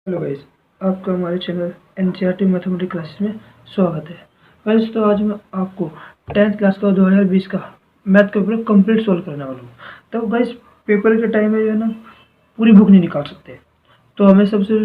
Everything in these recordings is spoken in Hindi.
हेलो गाइस, आपका हमारे चैनल एनसीईआरटी मैथमेटिक्स क्लासेस में स्वागत है। गाइस, तो आज मैं आपको 10th क्लास का 2020 का मैथ का पेपर कंप्लीट सॉल्व करने वाला हूँ। तो गाइस, पेपर के टाइम में जो है ना पूरी बुक नहीं निकाल सकते, तो हमें सबसे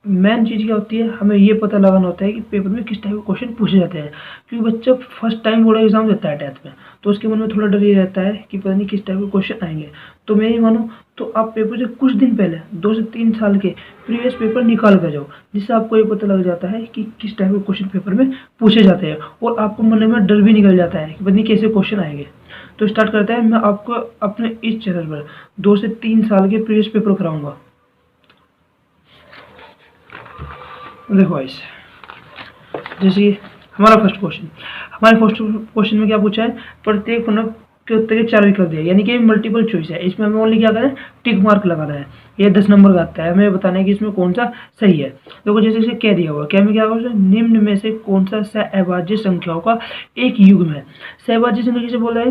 मेन चीज़ क्या होती है, हमें ये पता लगाना होता है कि पेपर में किस टाइप के क्वेश्चन पूछे जाते हैं। क्योंकि बच्चा फर्स्ट टाइम बोर्ड एग्जाम देता है 10th में, तो उसके मन में थोड़ा डर ये रहता है कि पता नहीं किस टाइप के क्वेश्चन आएंगे। तो मैं ही मानो तो आप पेपर से कुछ दिन पहले 2 से 3 साल के प्रीवियस पेपर निकाल कर जाओ, जिससे आपको ये पता लग जाता है कि किस टाइप के क्वेश्चन पेपर में पूछे जाते हैं, और आपको मन में डर भी निकल जाता है कि पता नहीं कैसे क्वेश्चन आएंगे। तो स्टार्ट करते हैं। मैं आपको अपने इस चैनल पर 2 से 3 साल के प्रीवियस पेपर कराऊंगा। देखो गाइस, जैसे हमारा फर्स्ट क्वेश्चन में क्या पूछा है, प्रत्येक प्रणव के उत्तर के 4 विकल्प दिए, यानी कि मल्टीपल चॉइस है। इसमें हमें ओनली क्या करें, टिक मार्क लगाना है। ये 10 नंबर का आता है, हमें बताना है कि इसमें कौन सा सही है। देखो जैसे इसे क्या दिया हुआ, क्या में क्या होगा, निम्न में से कौन सा सहअभाज्य संख्याओं का एक युग्म है। सहअभाज्य संख्या किसे बोल रहा है,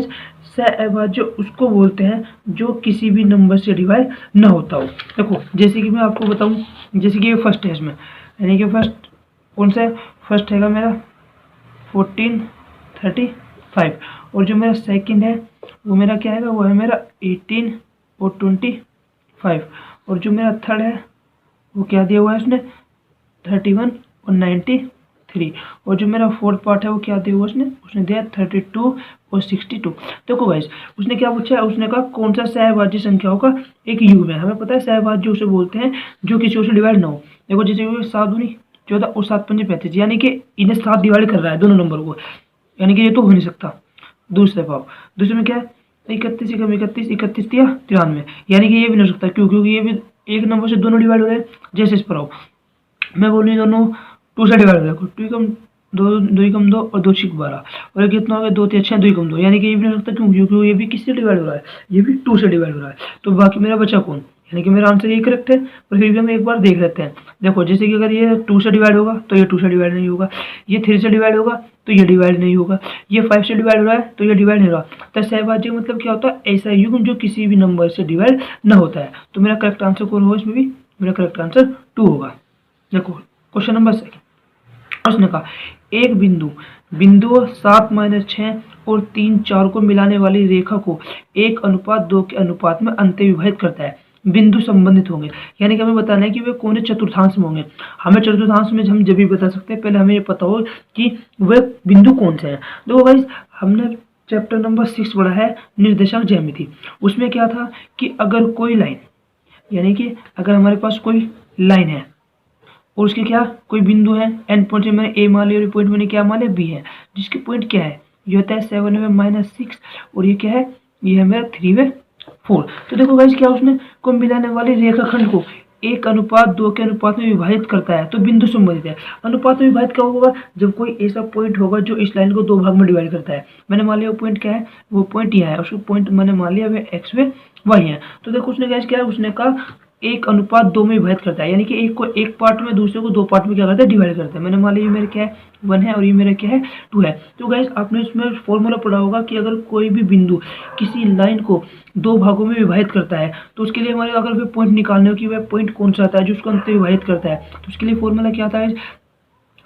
सहअभाज्य उसको बोलते हैं जो किसी भी नंबर से डिवाइड न होता हो। देखो जैसे कि मैं आपको बताऊं, जैसे कि ये फर्स्ट है इसमें, यानी कि फर्स्ट कौन सा है, फर्स्ट है मेरा 1435, और जो मेरा सेकंड है वो मेरा क्या है, वो है मेरा 18 और 25, और जो मेरा थर्ड है वो क्या दिया हुआ है उसने 31 और 93, और जो मेरा फोर्थ पार्ट है वो क्या दिया हुआ उसने उसने दिया 32 और 62। देखो गाइस, उसने क्या पूछा है, उसने कहा कौन सा सहअभाज्य संख्याओं का एक युग्म है। हमें पता है सहअभाज्य उसे बोलते हैं जो किसी और से डिवाइड ना हो। देखो जैसे 7 दूनी 14 और 7 पंजे 35, यानी कि इन्हें 7 डिवाइड कर रहा है दोनों नंबर को, यानी कि ये तो हो नहीं सकता। दूसरे पाव दूसरे में क्या है, 31 एकम 31, 31 तिया 93, यानी कि ये भी नहीं हो सकता। क्यों, क्योंकि ये भी एक नंबर से दोनों डिवाइड हो रहे हैं। जैसे इस पर आओ, मैं बोल रही दोनों 2 से डिवाइड हो रहा है, 2 एकम 2, 2 एकम 2 और 2 छिक 12, और ये कितना हो गया 2 तिया 6, 2 एकम 2, यानी कि ये भी नहीं हो सकता। क्यों, क्योंकि ये भी किससे डिवाइड हो रहा है, ये भी 2 से डिवाइड हो रहा है। तो बाकी मेरा बचा कौन, यानी कि मेरा आंसर यही करेक्ट है। पर फिर भी हम एक बार देख लेते हैं। देखो जैसे कि अगर ये 2 से डिवाइड होगा तो ये 2 से डिवाइड नहीं होगा, ये 3 से डिवाइड होगा तो ये डिवाइड नहीं होगा, ये 5 से डिवाइड हो रहा है तो ये डिवाइड नहीं हो रहा। तो सहभाज्य मतलब क्या होता है, ऐसा युग्म जो किसी भी नंबर से डिवाइड न होता है। तो मेरा करेक्ट आंसर कौन होगा, इसमें भी मेरा करेक्ट आंसर 2 होगा। देखो क्वेश्चन नंबर 2, उसने कहा एक बिंदु 7-6 और 3-4 को मिलाने वाली रेखा को 1:2 के अनुपात में अंत विभाजित करता है। बिंदु संबंधित होंगे, यानी कि हमें बताना है कि वे कौन से चतुर्थांश में होंगे। हमें चतुर्थांश में हम जब भी बता सकते हैं, पहले हमें ये पता हो कि वे बिंदु कौन से हैं। देखो गाइस, हमने चैप्टर नंबर 6 पढ़ा है निर्देशांक ज्यामिति। उसमें क्या था कि अगर कोई लाइन, यानी कि अगर हमारे पास कोई लाइन है और उसके क्या कोई बिंदु है, एंड पॉइंट से मैंने ए मान लिया और पॉइंट मैंने क्या मान लिया बी है, जिसके पॉइंट क्या है, ये होता है 7 में -6, और ये क्या है, ये है मेरा 3 में 4। तो देखो गाइस, क्या उसने को मिलाने वाले रेखाखंड को 1:2 के अनुपात में विभाजित करता है, तो बिंदु संबंधित है। अनुपात में विभाजित कब होगा, जब कोई ऐसा पॉइंट होगा जो इस लाइन को 2 भाग में डिवाइड करता है। मैंने मान लिया वो पॉइंट क्या है, वो पॉइंट यह है, उसको पॉइंट मैंने मान लिया वे एक्स वे वाई है। तो देखो उसने क्या है, उसने कहा 1:2 में विभाजित करता है, यानी कि एक को एक पार्ट में, दूसरे को 2 पार्ट में क्या करता है, डिवाइड करता है। मैंने मान लिया ये मेरा क्या है 1 है और ये मेरा क्या है 2 है। तो गाइस, आपने इसमें फॉर्मूला पढ़ा होगा कि अगर कोई भी बिंदु किसी लाइन को 2 भागों में विभाजित करता है, तो उसके लिए हमारे अगर पॉइंट निकालने हो कि वह पॉइंट कौन सा आता है जो उसको अंत विभाजित करता है, तो उसके लिए फॉर्मूला क्या आता है,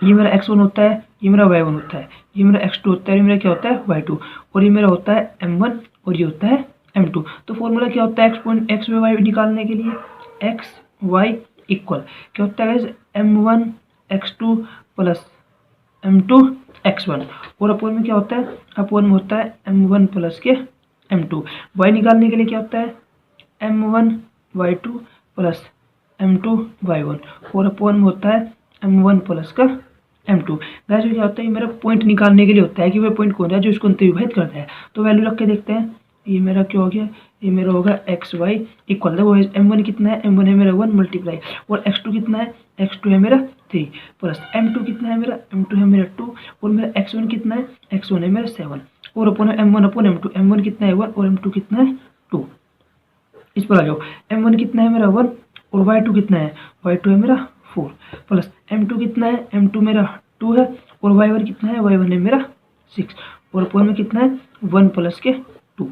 ये मेरा x1 होता है, ये मेरा y1 होता है, ये मेरा x2 होता है, ये मेरा क्या होता है y2, और ये मेरा होता है m1 और ये होता है m2। तो फॉर्मूला क्या होता है x y निकालने के लिए, x y इक्वल क्या होता है m1 x2 plus m2 x1, और अपोन में क्या होता है, अपोन में होता है m1 प्लस के m2। y निकालने के लिए क्या होता है m1 y2 plus m2 y1, और अपोन में होता है m1 प्लस का m2। गाइस क्या होता है, ये मेरा पॉइंट निकालने के लिए होता है कि वह पॉइंट कौन है जो इसको अंत विभाजित करता है। तो वैल्यू रख के देखते हैं, ये मेरा क्या हो गया, ये मेरा होगा एक्स वाई इक्वल, देखो m1 कितना है, m1 है मेरा 1 मल्टीप्लाई, और x2 कितना है, x2 है मेरा 3, प्लस m2 कितना है मेरा, m2 है मेरा 2, और मेरा x1 कितना है, x1 है मेरा 7, और अपन m1 अपन m2, m1 कितना है 1 और m2 कितना है 2। इस पर आ जाओ, m1 कितना है मेरा 1 और y2 कितना है, y2 है मेरा 4, प्लस m2 कितना है, m2 मेरा 2 है, और y1 कितना है, y1 है मेरा 6, और अपन में कितना है 1 प्लस के 2।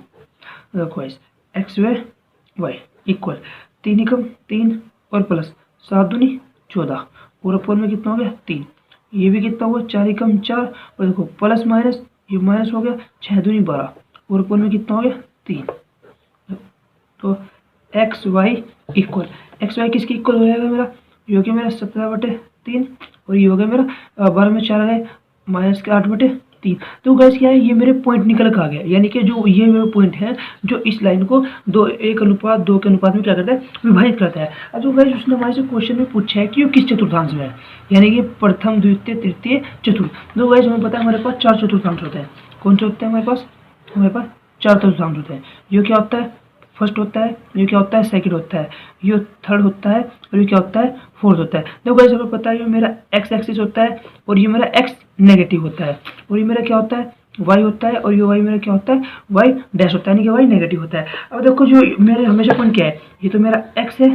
देखो एक्स वे वाई इक्वल 3 एकम 3 और प्लस 7 दूनी 14 और ऊपर में कितना हो गया 3, ये भी कितना हुआ 4 एकम 4 और देखो प्लस माइनस ये माइनस हो गया 6 दूनी 12 और ऊपर में कितना हो गया 3। तो x y equal x y किसके इक्वल हो जाएगा मेरा, ये हो गया मेरा 17/3 और ये हो गया मेरा 12 में 4 गए माइनस के 8/3। तो गैस क्या है ये मेरे पॉइंट निकल कर आ गया, यानी कि जो ये मेरे पॉइंट है जो इस लाइन को 1:2 के अनुपात में क्या करता है विभाजित करता है। अब जो गैस उसने हमारे से क्वेश्चन में पूछा है कि वो किस चतुर्थांश में है, यानी कि प्रथम द्वितीय तृतीय चतुर्थ। तो गैस हमें पता है हमारे पास 4 चतुर्थांश होते हैं। कौन से होते हैं हमारे पास 4 चतुर्थांश होते हैं। ये क्या होता है फर्स्ट होता है, ये क्या होता है सेकंड होता है, ये थर्ड होता है और ये क्या होता है फोर्थ होता है। देखो गाइस हमें पता है ये मेरा एक्स एक्सिस होता है और ये मेरा एक्स नेगेटिव होता है और ये मेरा क्या होता है वाई होता है और ये वाई मेरा क्या होता है वाई डैश होता है, यानी कि वाई नेगेटिव होता है। अब देखो जो मेरे हमेशा पॉइंट क्या है, ये तो मेरा एक्स है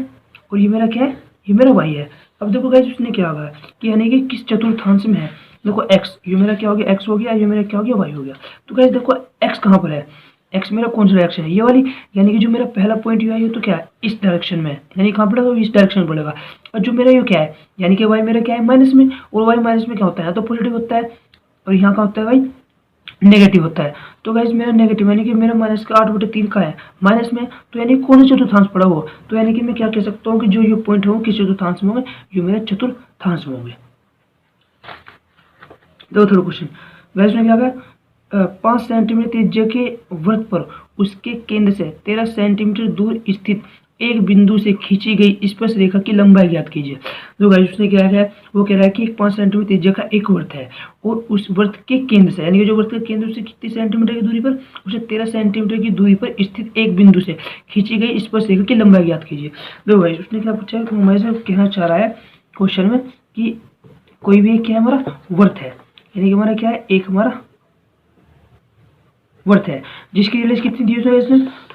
और ये मेरा क्या है ये मेरा वाई है। अब देखो गाइस उसने क्या होगा कि यानी कि किस चतुर्थांश में है, देखो एक्स ये मेरा क्या हो गया एक्स हो गया, ये मेरा क्या हो गया वाई हो गया। तो गाइस देखो एक्स कहाँ पर है, एक्स मेरा कौन सा डायरेक्शन है ये वाली, यानी कि जो मेरा पहला पॉइंट ये है तो क्या है इस डायरेक्शन में, यानी कहाँ पड़ेगा इस डायरेक्शन में पड़ेगा। और जो मेरा ये क्या है यानी कि वाई मेरा क्या है माइनस में, और वाई माइनस में क्या होता है तो पॉजिटिव होता है और यहाँ का होता है वाई नेगेटिव होता है। तो गाइस मेरा नेगेटिव यानी कि मेरा माइनस का 8/3 का है माइनस में, तो यानी कौन सा चतुर्थांश पड़ा हो, तो यानी कि मैं क्या कह सकता हूँ कि जो ये पॉइंट हो किस चतुर्थांश में होंगे, ये मेरे चतुर्थांश में होंगे। दो थोड़ा क्वेश्चन वैसे में क्या है 5 सेंटीमीटर त्रिज्या के वृत्त पर उसके केंद्र से 13 सेंटीमीटर दूर स्थित एक बिंदु से खींची गई स्पर्श रेखा की लंबाई ज्ञात कीजिए। जो गाइस उसने क्या है वो कह रहा है कि 5 सेंटीमीटर त्रिज्या का एक वृत्त है और उस वृत्त के केंद्र से यानी कि जो वृत्त के केंद्र से कितनी सेंटीमीटर की दूरी पर, उसे 13 सेंटीमीटर की दूरी पर स्थित एक बिंदु से खींची गई स्पर्श रेखा की लंबाई ज्ञात कीजिए। देखो गाइस उसने क्या पूछा है, हमारे से कहना चाह रहा है क्वेश्चन में कि कोई भी क्या है हमारा वृत्त है, यानी कि हमारा क्या है एक हमारा वर्थ है जिसकी रिलेज कितनी दी है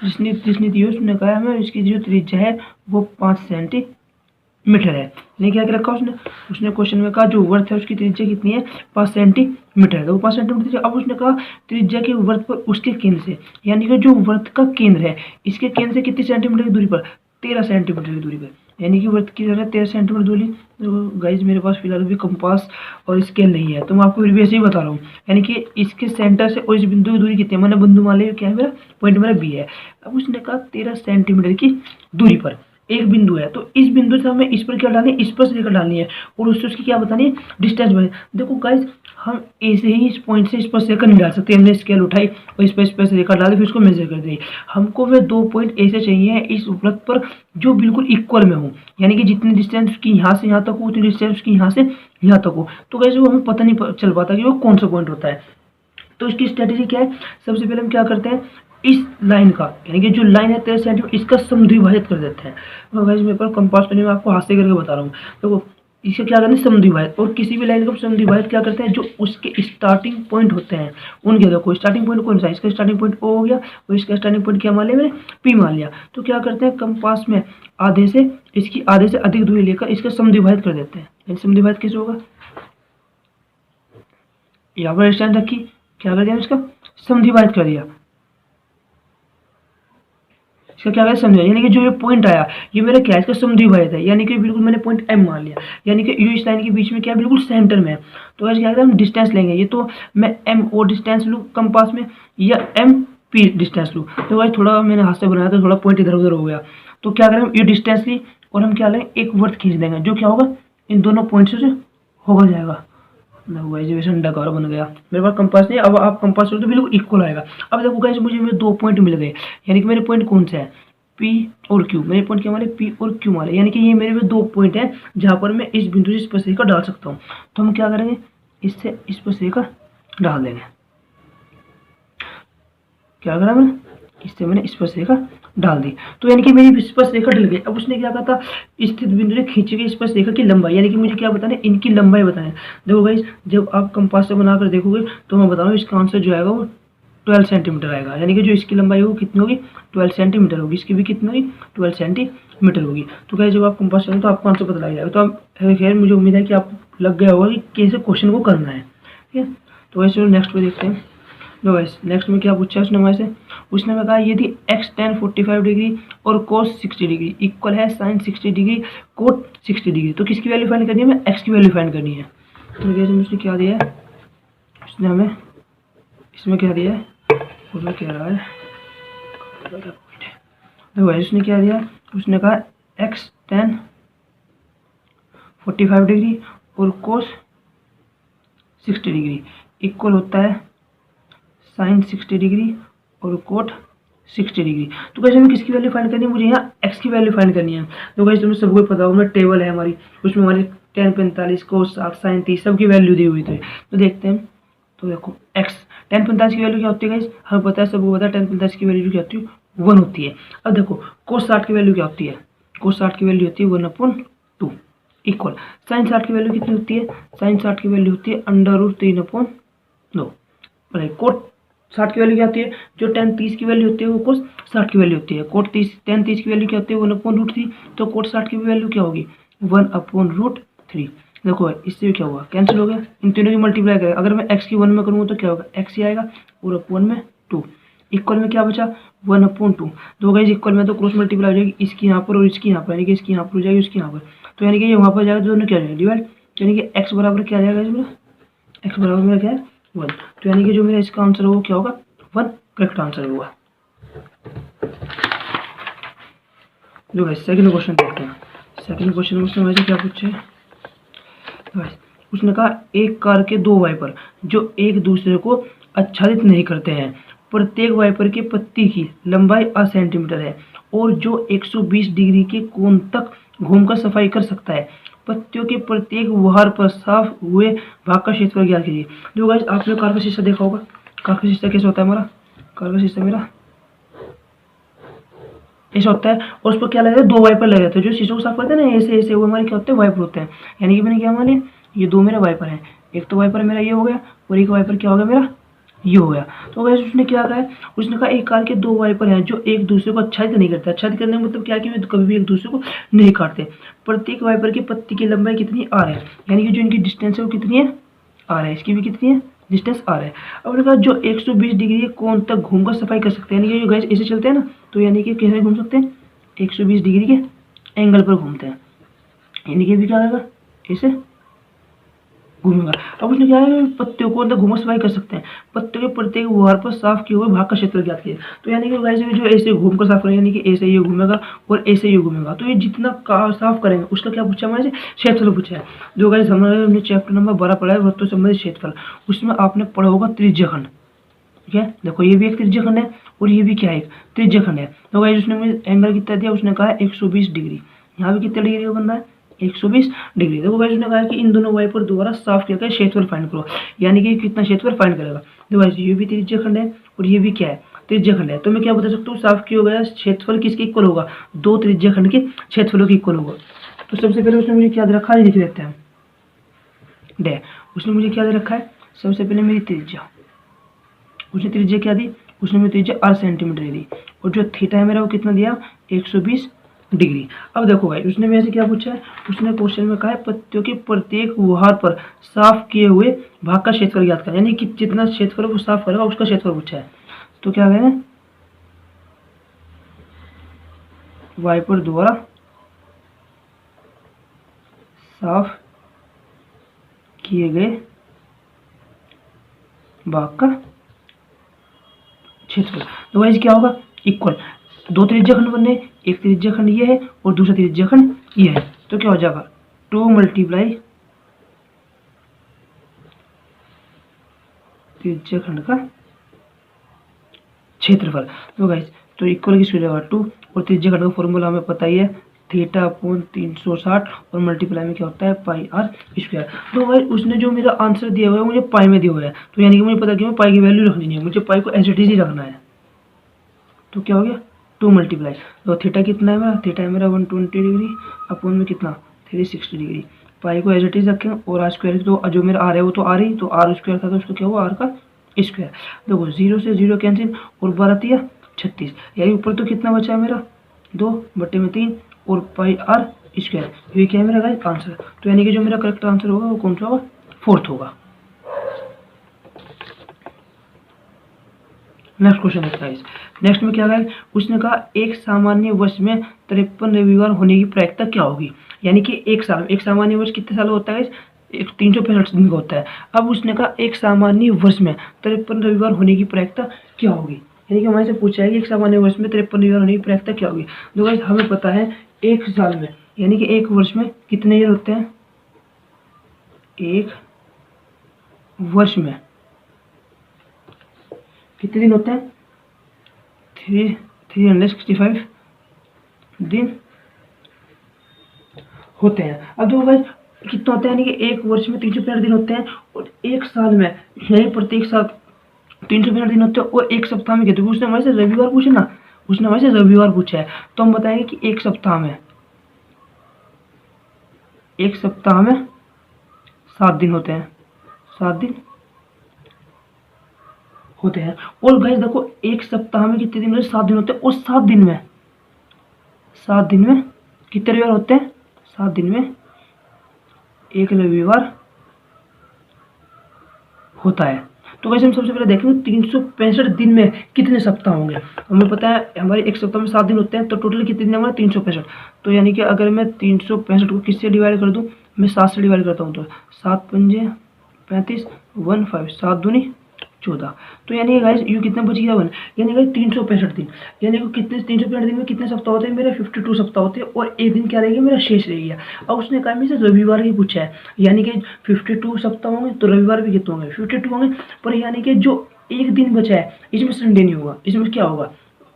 इसने जिसने दी उसने कहा हमें इसकी जो त्रिज्या है वो 5 सेंटीमीटर है। नहीं क्या रखा उसने क्वेश्चन में कहा जो वर्थ है उसकी त्रिज्या कितनी है 5 सेंटीमीटर है, तो 5 सेंटीमीटर। अब उसने कहा त्रिज्या के वर्थ पर उसके केंद्र से, यानी कि जो वर्थ का केंद्र है इसके केंद्र से कितनी सेंटीमीटर की दूरी पर 13 सेंटीमीटर की दूरी पर, यानी कि वर्थ की जगह 13 सेंटीमीटर दूरी। तो गाइज मेरे पास फिलहाल भी कंपास और स्केल नहीं है तो मैं आपको फिर भी ऐसे ही बता रहा हूँ, यानी कि इसके सेंटर से और इस बिंदु की दूरी कितनी है, मैंने बिंदु मान लिया क्या है मेरा पॉइंट मेरा बी है। अब उसने कहा 13 सेंटीमीटर की दूरी पर एक बिंदु है, तो इस बिंदु से हमें इस पर क्या डालनी है स्पर्श रेखा डालनी है और उससे उसकी क्या बतानी है डिस्टेंस बतानी। देखो गाइज हम ऐसे ही इस पॉइंट से स्पर्श रेखा नहीं डाल सकते, हमने स्केल उठाई और इस पर स्पर्श रेखा डाली फिर उसको मेजर कर दी। हमको वे 2 पॉइंट ऐसे चाहिए इस वृत्त पर जो बिल्कुल इक्वल में हो, यानी कि जितनी डिस्टेंस उसकी यहाँ से यहाँ तक हो उतनी डिस्टेंस उसकी यहाँ से यहाँ तक हो। तो गाइज वो हमें पता नहीं चल पाता कि वो कौन सा पॉइंट होता है। तो इसकी स्ट्रेटेजी क्या है, सबसे पहले हम क्या करते हैं इस लाइन का यानी कि जो लाइन है 13 सेंटीमीटर इसका समद्विभाजित कर देते हैं। तो गाइस मेरे पास कंपास पेन में आपको हाथ से करके बता रहा हूँ। देखो इसका क्या करना है समद्विभाजित, और किसी भी लाइन का समद्विभाजित क्या करते हैं जो उसके स्टार्टिंग पॉइंट होते हैं उनके। देखो स्टार्टिंग पॉइंट कौन सा है, इसका स्टार्टिंग पॉइंट ओ हो गया और इसका स्टार्टिंग पॉइंट क्या मान लिया मैंने पी मान लिया। तो क्या करते हैं कंपास में आधे से इसकी आधे से अधिक दूरी लेकर इसका समद्विभाजित कर देते हैं। समद्विभाजित कैसे होगा, यहाँ पर स्टैंड रखी क्या कर दिया इसका समद्विभाजित कर दिया, इसका क्या है समझा, यानी कि जो ये पॉइंट आया ये मेरा क्या है इसका समद्विभाजित है, यानी कि बिल्कुल मैंने पॉइंट एम मान लिया, यानी कि इस लाइन के बीच में क्या बिल्कुल सेंटर में है। तो ऐसे क्या हम डिस्टेंस लेंगे, ये तो मैं एम ओ डिस्टेंस लूँ कंपास में या एम पी डिस्टेंस लूँ। तो भाई थोड़ा मैंने हाथ से बनाया था थोड़ा पॉइंट इधर उधर हो गया। तो क्या करें ये डिस्टेंस ली और हम क्या लें एक वर्थ खींच देंगे जो क्या होगा इन दोनों पॉइंट से होगा जाएगा। डकार बन गया मेरे पास कंपास नहीं, अब आप कंपास तो बिल्कुल इक्वल आएगा। अब देखो गाइस मुझे मेरे 2 पॉइंट मिल गए, यानी कि मेरे पॉइंट कौन से हैं P और Q। मेरे पॉइंट क्या माने P और Q माने, यानी कि ये मेरे में 2 पॉइंट हैं जहां पर मैं इस बिंदु से स्पर्श रेखा डाल सकता हूँ। तो हम क्या करेंगे इससे स्पर्श रेखा डाल देंगे। क्या करा मैंने इससे मैंने स्पर्श रेखा डाल दी, तो यानी कि मेरी स्पर्श रेखा डल गई। अब उसने क्या कहा था स्थित बिंदु से खींची गई स्पर्श रेखा की लंबाई, यानी कि मुझे क्या बताना है इनकी लंबाई बताना है। देखो गाइस जब आप कंपास से बनाकर देखोगे तो मैं बता रहा हूँ इसका आंसर जो आएगा वो 12 सेंटीमीटर आएगा, यानी कि जो इसकी लंबाई होगी कितनी होगी 12 सेंटीमीटर होगी, इसकी भी कितनी होगी 12 सेंटीमीटर होगी। तो गाइस जब आप कंपास चलेंगे तो आपको आंसर पता लग जाएगा। तो आप खैर मुझे उम्मीद है कि आप लग गया होगा कि कैसे क्वेश्चन को करना है, ठीक है। तो वैसे नेक्स्ट पे देखते हैं। लो गाइस नेक्स्ट में क्या पूछा है उसने हमारे से, उसने में कहा यदि x tan 45 डिग्री और cos 60 डिग्री इक्वल है sin 60 डिग्री cot 60 डिग्री, तो किसकी वैल्यू फाइंड करनी है, हमें x की वैल्यू फाइंड करनी है। तो गाइस उसने क्या दिया है, उसने हमें इसमें क्या दिया है, उसमें कह रहा है तो गाइस उसने क्या दिया, उसने कहा x tan 45 डिग्री और cos 60 डिग्री इक्वल होता है sin 60 डिग्री और कोट 60 डिग्री। तो कैसे हमें किसकी वैल्यू फाइंड करनी है, मुझे यहाँ x की वैल्यू फाइंड करनी है। तो कैसे तुम्हें सबको पता होगा, टेबल है हमारी, उसमें हमारी tan 45 कोस 60 sin 30 सबकी वैल्यू दी हुई थी। तो देखते हैं, तो देखो x tan 45 की वैल्यू क्या होती है गाइस, हमें पता है, सबको पता है tan 45 की वैल्यू क्या होती है, 1 होती है। अब देखो कोस 60 की वैल्यू क्या होती है, कोस 60 की वैल्यू होती है 1/2 इक्वल sin 60 की वैल्यू कितनी होती है, sin 60 की वैल्यू होती है √3/2। कोट 60 की वैल्यू क्या होती है, जो tan 30 की वैल्यू होती है वो कोस 60 की वैल्यू होती है। कोट 30 tan 30 की वैल्यू क्या होती है 1/√3, तो कोट 60 की वैल्यू क्या होगी 1/√3। देखो इससे भी क्या हुआ, कैंसिल हो गया, इन तीनों की मल्टीप्लाई करें, अगर मैं x की 1 में करूँगा तो क्या होगा, x ही आएगा और अपॉन में 2 इक्वल में क्या बचा 1/2। दो गाइस इक्वल में तो क्रॉस मल्टीप्लाई हो जाएगी, इसकी यहाँ पर और इसकी यहाँ पर, यानी कि इसकी यहाँ पर हो जाएगी उसकी यहाँ पर, तो यानी कि ये वहाँ पर जाएगा, दोनों क्या जाएगा डिवाइड, यानी कि x बराबर क्या आ जाएगा इसमें, x बराबर मेरा क्या है 1। तो यानी कि जो मेरा इसका आंसर होगा क्या होगा 1, करेक्ट आंसर होगा। जो गाइस सेकंड क्वेश्चन देखते हैं, सेकंड क्वेश्चन में उसने मुझे क्या पूछा है, गाइस उसने कहा एक कार के दो वाइपर जो एक दूसरे को आच्छादित नहीं करते हैं, प्रत्येक वाइपर के पत्ती की लंबाई 8 सेंटीमीटर है और जो 120 डिग्री के कोण तक घूमकर सफाई कर सकता है, पत्तियों के प्रत्येक व्यवहार पर साफ हुए भाग का क्षेत्रफल ज्ञात कीजिए। जो गाइस आपने कार का शीशा देखा होगा, कार का शीशा कैसे होता है, हमारा कार का शीशा मेरा ऐसा होता है और उस पर क्या लगा है, दो वाइपर लगे रहते हैं जो शीशों को साफ करते हैं ना, ऐसे ऐसे वो हमारे क्या होते हैं वाइपर होते हैं। यानी कि मैंने क्या मान लिया, ये दो मेरा वाइपर है, एक तो वाइपर मेरा ये हो गया और एक वाइपर क्या हो गया मेरा ये हो गया। तो वैसे उसने क्या कहा है, उसने कहा एक कार के दो वाइपर हैं जो एक दूसरे को आच्छादित नहीं करते, आच्छादित करने का मतलब क्या है कि वे कभी भी एक दूसरे को नहीं काटते। प्रत्येक वाइपर की पत्ती की लंबाई कितनी आर है, यानी कि जो इनकी डिस्टेंस है वो कितनी है आर है, इसकी भी कितनी है डिस्टेंस आर है। अब उन्होंने कहा जो 120 डिग्री के कोण तक घूमकर सफाई कर सकते हैं, यानी कि जो गैस ऐसे चलते हैं ना, तो यानी कि कैसे घूम सकते हैं 120 डिग्री के एंगल पर घूमते हैं, यानी कि भी क्या आएगा ऐसे घूमेगा। अब उसने क्या है पत्तियों को अंदर घुमा सफाई कर सकते हैं, पत्तियों के प्रत्येक व्यवहार पर साफ किए हुए भाग का क्षेत्र ज्ञात किया। तो यानी कि गाइस जो ऐसे घूमकर साफ करेंगे, यानी कि ऐसे ये घूमेगा और ऐसे ये घूमेगा, तो ये जितना साफ करेंगे उसका क्या पूछा हमारे से क्षेत्रफल पूछा है। जो गाइस हमने चैप्टर नंबर 12 पढ़ा है वृत्तों संबंधित क्षेत्रफल, उसमें आपने पढ़ा होगा त्रिज्याखंड, ठीक है। देखो ये भी एक त्रिज्याखंड है और ये भी क्या है एक त्रिज्याखंड है। तो गाइस उसने मुझे एंगल कितना दिया, उसने कहा 120 डिग्री, यहाँ भी कितने डिग्री का बंदा है 120 डिग्री। देखो गाइस उसने कहा कि इन दोनों वाइपर द्वारा साफ किया गया क्षेत्रफल फाइंड करो, यानी कि कितना क्षेत्रफल फाइंड करेगा। देखो गाइस ये भी त्रिज्याखंड है और ये भी क्या है त्रिज्याखंड है, तो मैं क्या बता सकता हूँ साफ किया गया क्षेत्रफल किसके इक्वल होगा, दो त्रिज्याखंड के क्षेत्रफलों के इक्वल होगा। तो सबसे पहले उसने मुझे क्या दे रखा है लिख देते हैं डे, उसने मुझे क्या दे रखा है, सबसे पहले मेरी त्रिज्या, उसने त्रिज्या क्या दी, उसने मुझे त्रिज्या 8 सेंटीमीटर दी और जो थीटा है मेरा वो कितना दिया 120 डिग्री। अब देखो भाई उसने मेरे से क्या पूछा है, उसने क्वेश्चन में कहा है पत्तियों के प्रत्येक व्यवहार पर साफ किए हुए भाग का क्षेत्रफल ज्ञात करें, यानी कि जितना क्षेत्रफल वो साफ करेगा उसका क्षेत्रफल पूछा है। तो क्या करें वाइपर द्वारा साफ किए गए भाग का क्षेत्रफल। तो वैसे क्या होगा इक्वल, दो त्रिज्याखंड बने, एक त्रिज्याखंड ये है और दूसरा त्रिज्याखंड ये है, तो क्या हो जाएगा 2 मल्टीप्लाई त्रिज्याखंड का क्षेत्रफल। तो गाइस तो इक्वल किस हो जाएगा 2 और त्रिज्याखंड का फॉर्मूला हमें पता ही है थीटा अपॉन 360 और मल्टीप्लाई में क्या होता है पाई आर स्क्वायर। तो भाई उसने जो मेरा आंसर दिया हुआ है मुझे पाई में दिया हुआ है, तो यानी कि मुझे पता कि मैं पाई की वैल्यू रखनी नहीं है, मुझे पाई को एज इट इज ही रखना है। तो क्या हो गया 2 मल्टीप्लाई, तो थीटा कितना है मेरा, थीटा है मेरा 120 डिग्री अपॉन में कितना 360 डिग्री, पाई को एज इट इज रखें और आर स्क्वायर, तो जो मेरा आर है वो तो आर ही, तो आर स्क्वायर था तो उसको क्या हुआ आर का स्क्वायर। देखो 0 से 0 कैंसिल और 12 36, यानी ऊपर तो कितना बचा है मेरा 2/3 और पाई आर स्क्वायर, ये क्या है मेरा गाइस आंसर। तो यानी कि जो मेरा करेक्ट आंसर होगा वो कौन सा होगा, फोर्थ होगा। नेक्स्ट क्वेश्चन है गाइस। नेक्स्ट में क्या है, उसने कहा एक सामान्य वर्ष में 53 रविवार होने की प्रायिकता क्या होगी। यानी कि एक सामान्य वर्ष कितने साल होता है, 365 दिन का होता है। अब उसने कहा एक सामान्य वर्ष में 53 रविवार होने की प्रायिकता क्या होगी। यानी कि हमारे से पूछा है कि एक सामान्य वर्ष में 53 रविवार होने की प्रायिकता क्या होगी। तो गाइस हमें पता है एक साल में यानी कि एक वर्ष में कितने दिन होते हैं, एक वर्ष में कितने दिन होते हैं, 365 दिन होते हैं। अब देखो गाइस कितना होता है, यानी कि एक वर्ष में 365 दिन होते हैं और एक साल में यानी प्रत्येक साल 365 दिन होते हैं और एक सप्ताह में कितने। उसने हमारे से रविवार पूछे ना, उसने हमारे से रविवार पूछा है, तो हम बताएंगे कि एक सप्ताह में 7 दिन होते हैं, 7 दिन होते हैं। और गाइस देखो एक सप्ताह में कितने दिन होते हैं, 7 दिन होते हैं और 7 दिन में कितने रविवार होते हैं, 7 दिन में एक रविवार होता है। तो वैसे हम सबसे पहले देखेंगे 365 दिन में कितने सप्ताह होंगे। हमें पता है हमारे एक सप्ताह में 7 दिन होते हैं, तो टोटल कितने दिन हमारे 365। तो यानी कि अगर मैं 365 को किससे डिवाइड कर दूं, मैं 7 से डिवाइड करता हूं, तो 7 पंजे 35 1 5 7 दूनी 14। तो यानी गाइस यू कितना बच गया 1, यानी गाइस 365 दिन, यानी कि कितने 365 दिन में कितने सप्ताह होते हैं, मेरे 52 सप्ताह होते हैं और एक दिन क्या रहेगा, मेरा शेष रह गया। अब उसने कहा मुझसे रविवार ही पूछा है, यानी कि 52 सप्ताह होंगे तो रविवार भी कितने होंगे, 52 होंगे। पर यानी कि जो एक दिन बचा है इसमें संडे नहीं होगा, इसमें क्या होगा,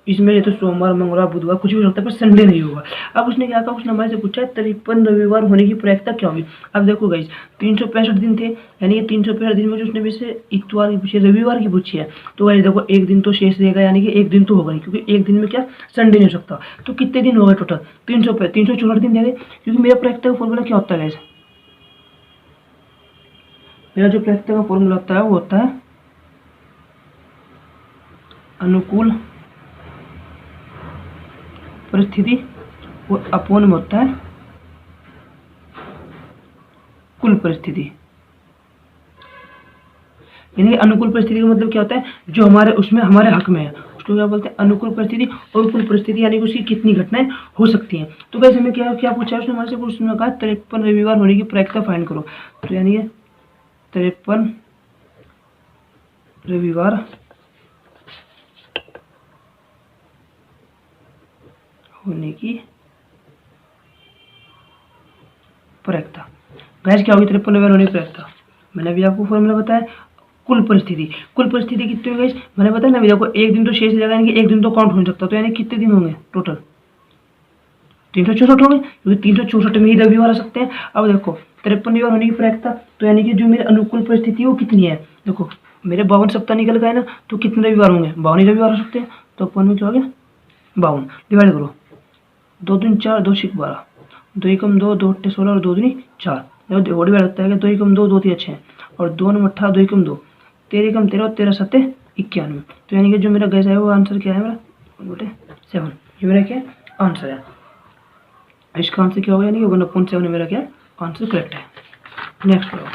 इसमें ये तो सोमवार मंगलवार बुधवार कुछ भी हो सकता है पर संडे नहीं होगा। अब उसने क्या कहा, उसने हमारे से पूछा है 53 रविवार होने की प्रायिकता क्या होगी। अब देखो गाइस 365 दिन थे, यानी कि 365 दिन में जो उसने मुझसे इतवार की पूछी है, रविवार की पूछी है, तो गाइस देखो एक दिन तो शेष रहेगा, यानी कि एक दिन तो होगा नहीं, क्योंकि एक दिन में क्या संडे नहीं हो सकता। तो कितने दिन हो गए टोटल, 364 दिन दे गए। क्योंकि मेरा प्रायिकता का फॉर्मूला क्या होता है गाइस, मेरा जो प्रायिकता का फॉर्मूला होता है वो होता है अनुकूल परिस्थिति और अपोन में होता है कुल परिस्थिति। यानी कि अनुकूल परिस्थिति का मतलब क्या होता है, जो हमारे उसमें हमारे हक में है उसको क्या बोलते हैं, अनुकूल परिस्थिति। और कुल परिस्थिति यानी कि उसकी कितनी घटनाएं हो सकती हैं। तो वैसे में क्या क्या पूछा है उसने हमारे से, उसने कहा 53 रविवार होने की प्रायिकता फाइंड करो। तो यानी कि 53 रविवार होने की प्रायिकता। गैस क्या होगी 53 रविवार होने की प्रायिकता, मैंने अभी आपको फॉर्मूला बताया। कुल परिस्थिति कितनी होगी मैंने बताया ना, देखो एक दिन तो शेष रहेगा, यानी कि एक दिन तो काउंट हो सकता, तो यानी कितने दिन होंगे टोटल 364 होंगे, क्योंकि 364 में ही रविवार आ सकते हैं। अब देखो 53 रविवार होने की प्रायिकता, तो यानी कि जो मेरी अनुकूल परिस्थिति है वो कितनी है, देखो मेरे 52 सप्ताह निकल गए ना, तो कितने रविवार होंगे, 52 रविवार हो सकते हैं। तो अपन में क्या हो गया 52 डिवाइड करो 2 दूनी 4 2 6 12 2 एकम 2 2 8 16 और 2 दूनी 4 डिवाइड लगता है 2 एकम 2 2 3 6 और 2 9 18 2 एकम 2 13 एकम 13 और 13 7 91। तो यानी कि जो मेरा गैस है वो आंसर क्या है मेरा 1/7, ये मेरा क्या आंसर है। इसका आंसर क्या होगा, यानी कि 1/7 मेरा क्या आंसर करेक्ट है। नेक्स्ट करो,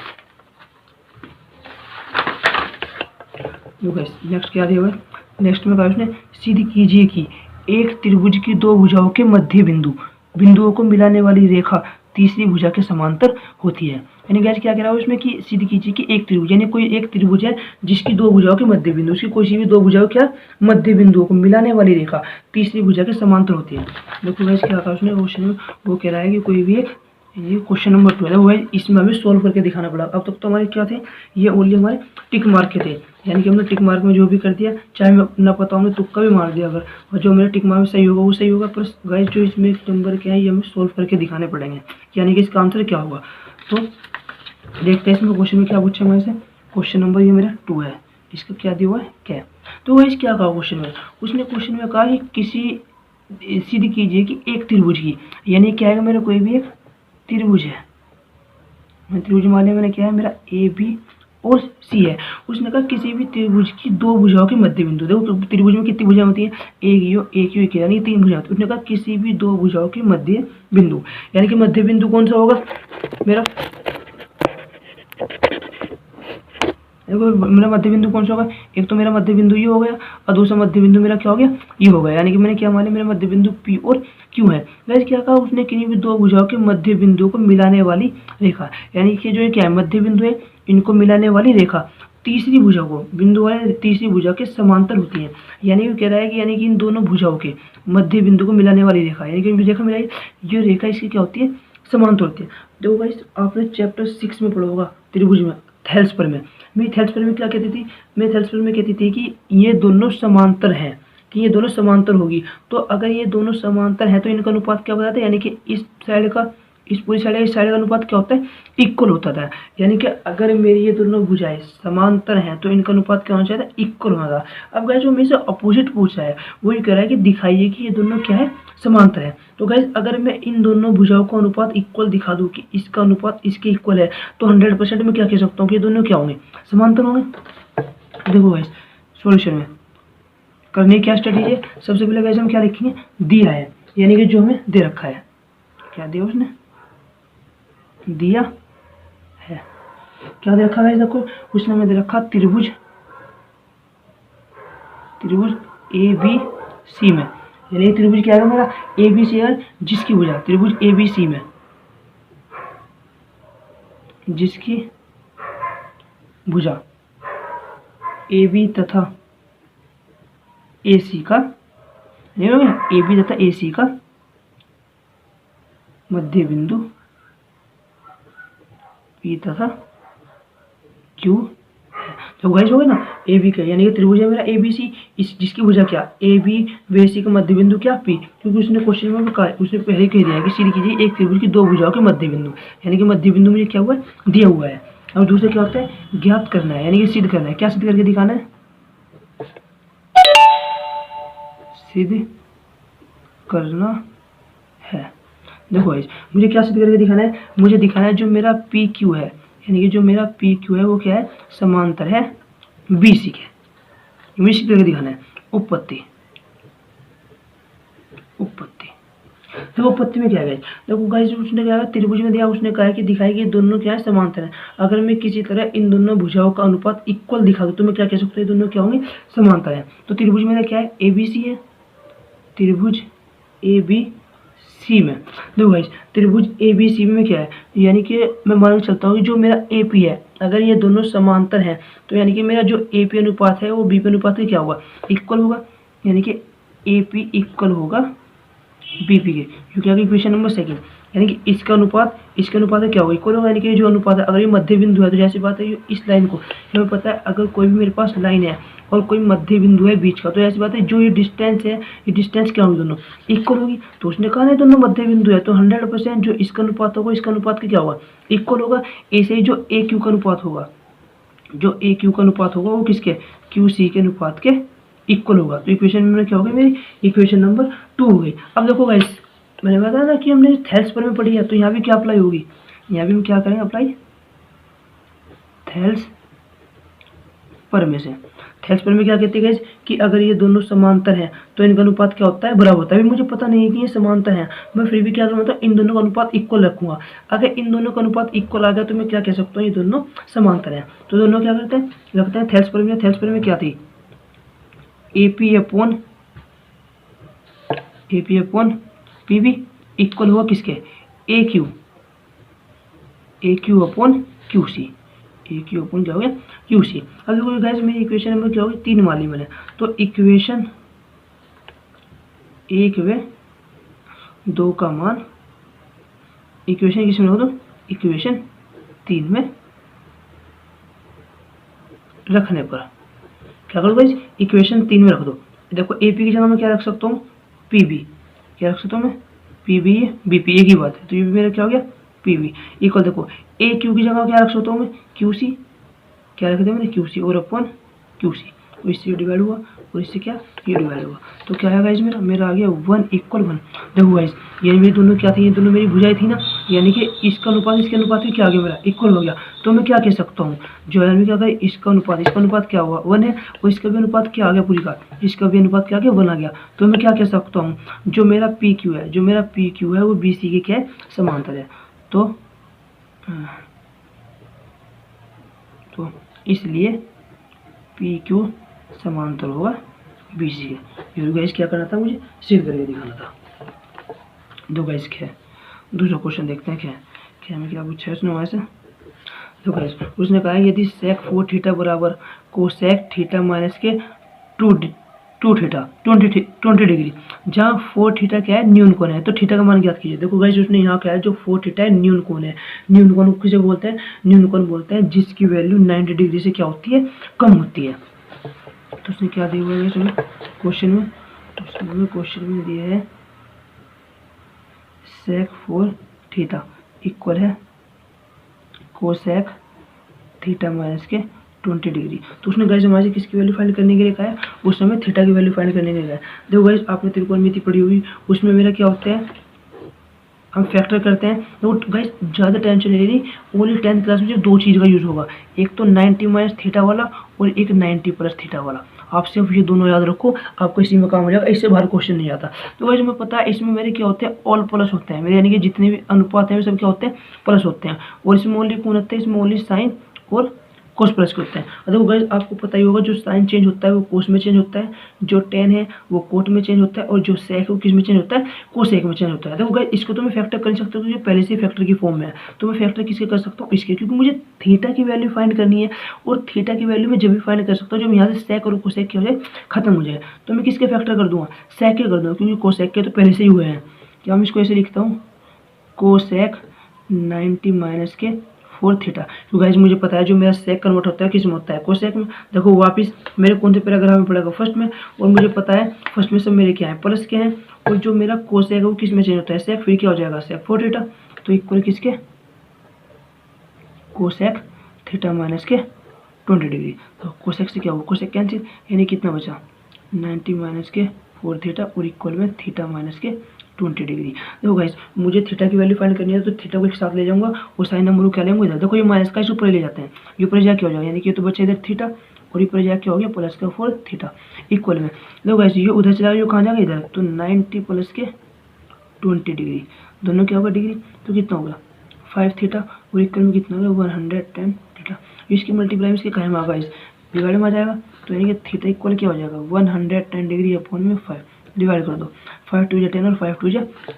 नेक्स्ट क्या दिया हुआ है, नेक्स्ट में कहा उसने सिद्ध कीजिए कि एक त्रिभुज की दो भुजाओं के मध्य बिंदुओं को मिलाने वाली रेखा तीसरी भुजा के समांतर होती है। यानी गैस क्या कह रहा है उसमें कि सिद्ध कीजिए कि एक त्रिभुज, यानी कोई एक त्रिभुज है जिसकी दो भुजाओं के मध्य बिंदु, उसकी कोई सी भी दो भुजाओं क्या मध्य बिंदुओं को मिलाने वाली रेखा तीसरी भुजा के समांतर होती है। देखो गैस क्या कहा उसने क्वेश्चन में, वो कह रहा है कि कोई भी एक, ये क्वेश्चन नंबर 2 है, वो है इसमें हमें सोल्व करके दिखाना पड़ा। अब तक तो हमारे क्या थे, ये ओनली हमारे टिक मार्क के थे, यानी कि हमने टिक मार्क में जो भी कर दिया, चाहे मैं ना पता हमने तुक्का भी मार दिया अगर, और जो मेरा टिक मार्क में सही होगा वो सही होगा। पर गाइस जो इसमें नंबर क्या है ये हमें सोल्व करके दिखाने पड़ेंगे, यानी कि इसका आंसर क्या होगा। तो देखते हैं इसमें क्वेश्चन में क्या पूछा हमारे से। क्वेश्चन नंबर ये मेरा 2 है, इसका क्या दिया हुआ है क्या। तो गाइस क्या कहा क्वेश्चन में, उसने क्वेश्चन में कहा कि किसी सिद्ध कीजिए कि एक त्रिभुज की, यानी क्या है मेरा कोई भी एक त्रिभुज है, मैं त्रिभुज माने मैंने क्या है मेरा ए बी और सी है। उसने कहा किसी भी त्रिभुज की दो भुजाओं के मध्य बिंदु, देखो त्रिभुज में कितनी भुजाएं होती है, एक यू यानी 3 भुजाएं होती है। उसने कहा किसी भी दो भुजाओं के मध्य बिंदु, यानी कि मध्य बिंदु कौन सा होगा मेरा, देखो मेरा मध्य बिंदु कौन सा होगा, एक तो मेरा मध्य बिंदु ये हो गया और दूसरा मध्य बिंदु मेरा क्या हो गया, ये हो गया। यानी कि मैंने क्या माना, मेरा मध्य बिंदु P और Q है। वैसे क्या कहा उसने, किन्हीं भी दो भुजाओं के मध्य बिंदु को मिलाने वाली रेखा, यानी कि जो क्या है मध्य बिंदु है, इनको मिलाने वाली रेखा तीसरी भुजा को, बिंदु वाले तीसरी भुजा के समांतर होती है। यानी कि कह रहा है कि यानी कि इन दोनों भुजाओं के मध्य बिंदु को मिलाने वाली रेखा, यानी कि रेखा मिलाई, ये रेखा इसकी क्या होती है, समांतर होती है। देखो गाइस आपने चैप्टर 6 में पढ़ा होगा त्रिभुज में, थेल्सपर में। मैं थेल्सपर में क्या कहती थी, मैं थेल्सपर में कहती थी कि ये दोनों समांतर हैं, कि ये दोनों समांतर होगी। तो अगर ये दोनों समांतर हैं तो इनका अनुपात क्या बताता है, यानी कि इस साइड का, इस पूरी साइड का, इस साइड का अनुपात क्या होता है, इक्वल होता था। यानी कि अगर मेरी ये दोनों भुजाएं समांतर हैं तो इनका अनुपात क्या होना चाहिए था, इक्वल होना था। अब गाइस जो मेरे से अपोजिट पूछ रहा है वो ये कह रहा है कि दिखाइए कि ये दोनों क्या है, समांतर है। तो गाइस अगर मैं इन दोनों भुजाओं का अनुपात इक्वल दिखा दूं कि इसका अनुपात इसके इक्वल है, तो 100% मैं क्या कह सकता हूँ कि ये दोनों क्या होंगे, समांतर होंगे। देखो गाइस सॉल्यूशन में करने क्या स्टडी है, सबसे पहले गाइस हम क्या लिखेंगे, दिया है, यानी कि जो हमें दे रखा है, क्या दिया उसने, दिया है, क्या दे रखा है देखो, उसने हमें दे रखा त्रिभुज, त्रिभुज ABC में, यानी त्रिभुज क्या है मेरा, ABC है, जिसकी भुजा, त्रिभुज ABC में जिसकी भुजा AB तथा AC का, AB तथा AC का मध्य बिंदु P तथा Q है। तो गाइस हो गया ना, AB का, यानी कि त्रिभुज है मेरा ABC, इस जिसकी भुजा क्या, AB व AC का मध्य बिंदु क्या, P, क्योंकि उसने क्वेश्चन में कहा, उसने पहले कह दिया है कि सीधी कीजिए एक त्रिभुज की दो भुजाओं के मध्य बिंदु, यानी कि मध्य बिंदु मुझे क्या हुआ है, दिया हुआ है। और दूसरा क्या होता है, ज्ञात करना है, यानी कि सिद्ध करना है। क्या सिद्ध करके दिखाना है, सिद्ध करना है। देखो गाइस मुझे क्या सिद्ध करके दिखाना है, मुझे दिखाना है जो मेरा PQ है, यानी कि जो मेरा PQ है वो क्या है, समांतर है BC के, मुझे सिद्ध करके दिखाना है। उपपत्ति, उपपत्ति, देखो उपपत्ति में क्या है गाइस, देखो गाइस उसने क्या है, त्रिभुज में दिया, उसने कहा है कि दिखाई कि दोनों क्या है, समांतर है। अगर मैं किसी तरह इन दोनों भुजाओं का अनुपात इक्वल दिखा दूं तो मैं क्या कह सकता हूँ, दोनों क्या होंगे, समांतर है। तो त्रिभुज मेरा क्या है, ABC है, त्रिभुज ABC में, देखो गाइस त्रिभुज ABC में क्या है, यानी कि मैं मान के चलता हूँ कि जो मेरा AP है, अगर ये दोनों समांतर हैं तो यानी कि मेरा जो AP अनुपात है वो BP अनुपात से क्या होगा, इक्वल होगा, यानी कि AP इक्वल होगा BP के, क्योंकि आगे क्वेश्चन नंबर सेकंड, यानी कि इसका अनुपात इसके अनुपात क्या होगा, इक्वल होगा। यानी कि जो अनुपात है, अगर ये मध्य बिंदु है तो जैसी बात है इस लाइन को, हमें पता है अगर कोई भी मेरे पास लाइन है और कोई मध्य बिंदु है बीच का, तो ऐसी बात है जो ये डिस्टेंस है, ये डिस्टेंस क्या होगी, दोनों इक्वल होगी। तो उसने कहा ना दोनों मध्य बिंदु है, तो 100% जो इसका अनुपात होगा इसका अनुपात क्या होगा, इक्वल होगा। ऐसे ही जो AQ का अनुपात होगा, जो AQ का अनुपात होगा वो किसके, QC के अनुपात के इक्वल होगा। तो इक्वेशन में क्या होगी, मेरी इक्वेशन नंबर 2 हो गई। अब देखो गाइस मैंने बताया ना कि हमने थेल्सपर में पढ़ी है, तो यहाँ भी क्या अप्लाई होगी, यहाँ भी हम क्या करेंगे अप्लाई, थेल्सपर में से। थेल्सपर में क्या कहते हैं गाइस कि अगर ये दोनों समांतर हैं तो इनका अनुपात क्या होता है, बराबर होता है। अभी मुझे पता नहीं है कि ये समांतर हैं, मैं फिर भी क्या करूँगा, इन दोनों का अनुपात इक्वल रखूंगा। अगर इन दोनों का अनुपात इक्वल आ गया तो मैं क्या कह सकता हूँ, ये दोनों समांतर हैं। तो दोनों क्या करते हैं, रखते हैं थेल्सपर में। थेल्सपर में क्या थी, AP अपॉन PB इक्वल हुआ किसके, AQ upon QC, AQ upon क्या हो गया, QC। अब देखो गाइस मेरी इक्वेशन नंबर क्या होगी, 3 वाली मैंने, तो इक्वेशन 1 व 2 का मान इक्वेशन किसमें हो, तो इक्वेशन 3 में रखने पर क्या करो गाइस, इक्वेशन 3 में रख दो। देखो AP की जगह मैं क्या रख सकता हूँ, PB, क्या रख सकता हूँ मैं, PB BP, एक ही बात है। तो ये मेरा क्या हो गया, PB इक्वल, देखो AQ की जगह क्या रख सकता हूँ मैं, QC, क्या रख दिया मैंने, QC और अपन QC, तो इससे डिवाइड हुआ और इससे क्या, ये डिवाइड हुआ। तो क्या है गाइस, मेरा आ गया 1 इक्वल 1। देखो गाइस ये मेरी दोनों क्या थी, ये दोनों मेरी भुजाएं थी ना, यानी कि इसका अनुपात इसके अनुपात में क्या आ गया, मेरा इक्वल हो गया। तो मैं क्या कह सकता हूँ, जो है क्या करें, इसका अनुपात क्या हुआ, 1 है, और इसका भी अनुपात क्या आ गया, पूरी का इसका भी अनुपात क्या आ गया, 1 आ गया। तो मैं क्या कह सकता हूँ, जो मेरा PQ है, जो मेरा PQ है वो BC के क्या है, समांतर है। तो इसलिए पी क्यू समांतर होगा BC के। ये गाइस क्या करना था, मुझे सिद्ध करके दिखाना था। दो गाइस क्या है, दूसरा क्वेश्चन देखते हैं क्या है, क्या हमें क्या पूछा है उसने वहाँ से। तो गाइस उसने कहा यदि सेक 4 थीटा बराबर कोसेक थीटा माइनस के 2 थीटा 20 डिग्री, जहाँ 4 थीटा क्या है, न्यून कोण है, तो थीटा का मान ज्ञात कीजिए। देखो गाइस उसने यहाँ क्या है, जो 4 थीटा है न्यून कोण है। न्यून कोण किसे बोलते हैं, न्यून कोण बोलते हैं जिसकी वैल्यू 90 डिग्री से क्या होती है, कम होती है। तो उसने क्या दिया हुआ है इसमें क्वेश्चन में, तो उसमें क्वेश्चन में दिया है सेक 4 थीटा इक्वल है कोसेक थीटा माइनस के 20 डिग्री। तो उसने गाइस हमारे से किसकी वैल्यू फाइंड करने के लिए कहा है, उस समय थीटा की वैल्यू फाइंड करने के लिए कहा है। देखो गाइस आपने त्रिकोणमिति पढ़ी हुई, उसमें मेरा क्या होता है, हम फैक्टर करते हैं। तो गाइस ज़्यादा टेंशन नहीं लेनी, ओनली 10th क्लास में जो दो चीज़ का यूज़ होगा, एक तो 90 माइनस थीटा वाला और एक 90 प्लस थीटा वाला। आप सिर्फ ये दोनों याद रखो, आपको इसी में काम हो जाएगा, इससे बाहर क्वेश्चन नहीं आता। तो गाइस हमें पता है इसमें मेरे क्या होते हैं, ऑल प्लस होते हैं मेरे, यानी कि जितने भी अनुपात हैं वे सब क्या होते हैं, प्लस होते हैं। और इसमें ओनली कौन होते हैं, इसमें ओनली साइन और कोस प्लस के होते हैं। देखो गाइस आपको पता ही होगा, जो साइन चेंज होता है वो कोस में चेंज होता है, जो टेन है वो कोट में चेंज होता है, और जो सेक है वो किस में चेंज होता है, कोसेक में चेंज होता है। देखो गाइस इसको तो मैं फैक्टर कर सकता हूँ, क्योंकि पहले से फैक्टर की फॉर्म में है, तो मैं फैक्टर किसके कर सकता हूँ, इसके, क्योंकि मुझे थीटा की वैल्यू फाइंड करनी है। और थीटा की वैल्यू मैं जब भी फाइंड कर सकता हूँ जब यहाँ से सेक और कोसेक की हो जाए, खत्म हो जाए। तो मैं किसके फैक्टर कर दूंगा, सेक के कर दूंगा, क्योंकि कोसेक के तो पहले से ही हुए हैं। क्या हम इसको ऐसे लिखता हूँ, कोसेक 90 माइनस के 4 थीटा। तो गाइस मुझे पता है जो मेरा सेक कन्वर्ट होता है किस में होता है, कोसेक में। देखो वापस मेरे कौन से पैराग्राफ में पड़ेगा, फर्स्ट में, और मुझे पता है फर्स्ट में सब मेरे क्या है, प्लस के हैं, और जो मेरा कोसेक है वो किस में चेंज होता है, सेक, फिर क्या हो जाएगा सेक 4 थीटा। तो इक्वल किसके, कोसेक थीटा माइनस के 20 डिग्री। तो कोसेक से क्या हुआ, कोसेक कैंसिल, यानी कितना बचा 90 माइनस के 4 थीटा और इक्वल में थीटा माइनस के 20 डिग्री। देखो गाइस मुझे थीटा की वैल्यू फाइंड करनी है, तो थीटा को एक साथ ले जाऊंगा और साइन नंबर को क्या लेंगे इधर। देखो ये माइनस का इस ऊपर ले जाते हैं, ये ऊपर जाके हो जाएगा, यानी कि ये तो बचा इधर थीटा और ऊपर जाके हो गया प्लस का 4 थीटा इक्वल में। देखो गाइस ये उधर चला गया, कहाँ जाएगा इधर, तो 90 प्लस के 20 डिग्री, दोनों क्या होगा डिग्री, तो कितना होगा 5 थीटा और इक्वल में कितना होगा 110 थीटा। इसकी मल्टीप्लाई इसके कायम आगा, इस बिगाड़े में आ जाएगा, तो यानी कि थीटा इक्वल क्या हो जाएगा 110 डिग्री अपॉन में 5 डिवाइड कर दो, 5 2 10 और 5 2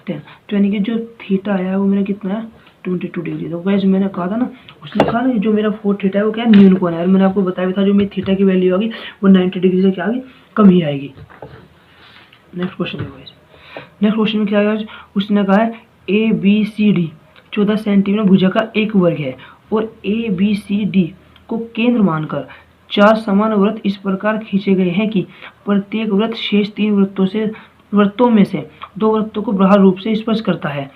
10। तो यानी कि जो थीटा आया है वो मेरा कितना है 22 डिग्री। तो गाइस मैंने कहा था ना, उसने कहा ना जो मेरा 4 थीटा है वो क्या है न्यून कोण है, और मैंने आपको बताया था जो मेरी थीटा की वैल्यू होगी वो 90 डिग्री से क्या आएगी, कम ही आएगी। नेक्स्ट क्वेश्चन देखो गाइस, नेक्स्ट क्वेश्चन में क्या आएगा, उसने कहा है ABCD 14 सेंटीमीटर भुजा का एक वर्ग है, और ABCD को केंद्र मानकर 4 समान वृत्त इस प्रकार खींचे गए हैं कि प्रत्येक वृत्त शेष 3 वृत्तों में से 2 वृत्तों को बाह्य रूप से स्पर्श करता है,